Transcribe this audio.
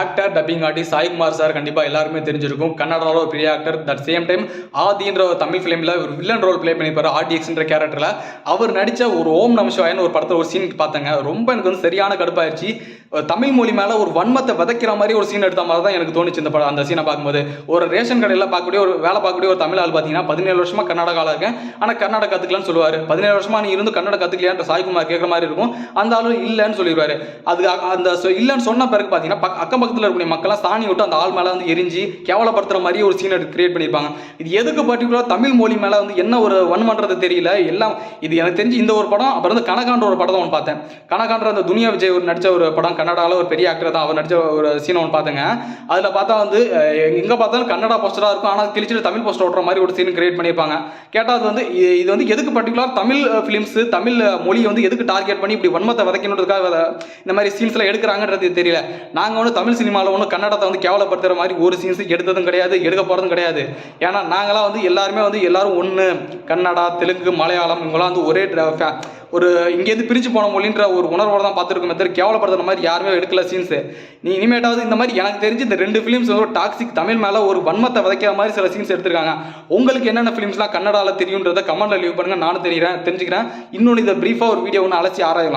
Actor dubbing artist Saikumar sir கண்டிப்பாக எல்லாருமே தெரிஞ்சிருக்கும். கன்னடாவில் ஒரு பெரிய ஆக்டர். தட் சேம் டைம் ஆதின்ற ஒரு தமிழ் ஃபிலிமில் ஒரு வில்லன் ரோல் ப்ளே பண்ணிப்பார். ஆர்டிஎக்ஸ்ன்ற கேரக்டரில் அவர் நடித்த ஒரு ஓம் நம சிவாயன்னு ஒரு படத்தில் ஒரு சீன் பார்த்தேங்க. ரொம்ப எனக்கு வந்து சரியான கடுப்பாயிருச்சு. தமிழ் மொழி மேலே ஒரு வன்மத்தை விதைக்கிற மாதிரி ஒரு சீன் எடுத்த மாதிரி தான் எனக்கு தோணுச்சு இந்த படம். அந்த சீனை பார்க்கும்போது ஒரு ரேஷன் கடையில் பார்க்கக்கூடிய ஒரு வேலை பார்க்கக்கூடிய ஒரு தமிழ் ஆள் பார்த்தீங்கன்னா 17 வருஷமாக கர்நாடகாவில் இருக்கேன், ஆனால் கர்நாடகா கற்றுக்கலான்னு சொல்லுவார். 17 வருஷமா நீ இருந்து கன்னட கற்றுக்கலையான்ற சாய்குமார் கேட்குற மாதிரி இருக்கும். அந்த ஆளும் இல்லைன்னு சொல்லிடுவார். அது அந்த இல்லைன்னு சொன்ன பிறகு பார்த்தீங்கன்னா அக்கம் பக்கத்தில் இருக்கக்கூடிய மக்கள்லாம் சாணி விட்டு அந்த ஆள் மேலே வந்து எரிஞ்சு கேவலப்படுத்துற மாதிரி ஒரு சீனை கிரியேட் பண்ணியிருப்பாங்க. இது எதுக்கு பர்டிகுலராக தமிழ் மொழி மேலே வந்து என்ன ஒரு வன்மன்றது தெரியல. எல்லாம் இது எனக்கு தெரிஞ்சு இந்த ஒரு படம். அப்புறம் வந்து கனகான்ற ஒரு படம் தான் ஒன்று பார்த்தேன். கனகான்ற அந்த துனியா விஜய் நடித்த ஒரு படம், கன்னடாவில் ஒரு பெரிய ஆக்டர் தான் அவர் நடித்த ஒரு சீனை ஒன்று பார்த்தேங்க. அதில் பார்த்தா வந்து எங்கே பார்த்தாலும் கன்னடா போஸ்டராக இருக்கும், ஆனால் கிழிச்சிட்டு தமிழ் போஸ்டர் ஓட்டுற மாதிரி ஒரு சீன் கிரியேட் பண்ணியிருப்பாங்க. கேட்டால் அது வந்து இது வந்து எதுக்கு பர்டிகுலர் தமிழ் ஃபிலிம்ஸு தமிழ் மொழியை வந்து எதுக்கு டார்கெட் பண்ணி இப்படி வன்மத்தை விதைக்கணுன்றதுக்காக இந்த மாதிரி சீன்ஸ்லாம் எடுக்கிறாங்கன்றது தெரியல. நாங்கள் வந்து தமிழ் சினிமாவில் ஒன்றும் கன்னடத்தை வந்து கேவலப்படுத்துகிற மாதிரி ஒரு சீன்ஸ் எடுத்ததும் கிடையாது, எடுக்க போகிறதும் கிடையாது. ஏன்னா நாங்களாம் வந்து எல்லாரும் ஒன்று. கன்னடா, தெலுங்கு, மலையாளம் இவங்களாம் வந்து ஒரே ஒரு இங்கேருந்து பிரித்து போன மொழின்ற ஒரு உணர்வோடு தான் பார்த்துருக்கோமே தவிர கேவலப்படுத்துற மாதிரி யாருமே எடுக்கல சீன்ஸு. நீ இனிமேட்டாவது இந்த மாதிரி எனக்கு தெரிஞ்சு இந்த 2 ஃபிலிம்ஸ் வந்து ஒரு டாக்ஸிக் தமிழ் மேலே ஒரு வன்மத்தை விதைக்கிற மாதிரி சில சீன்ஸ் எடுத்திருக்காங்க. உங்களுக்கு என்னென்ன ஃபிலிம்ஸ்லாம் கன்னடாவில் தெரியுன்றதை கமெண்ட்டில் லீவ் பண்ணுங்கள். நானும் தெரிஞ்சுக்கிறேன். இன்னொன்று இதை ப்ரீஃபாக ஒரு வீடியோ ஒன்று அழைச்சி ஆராயலாம்.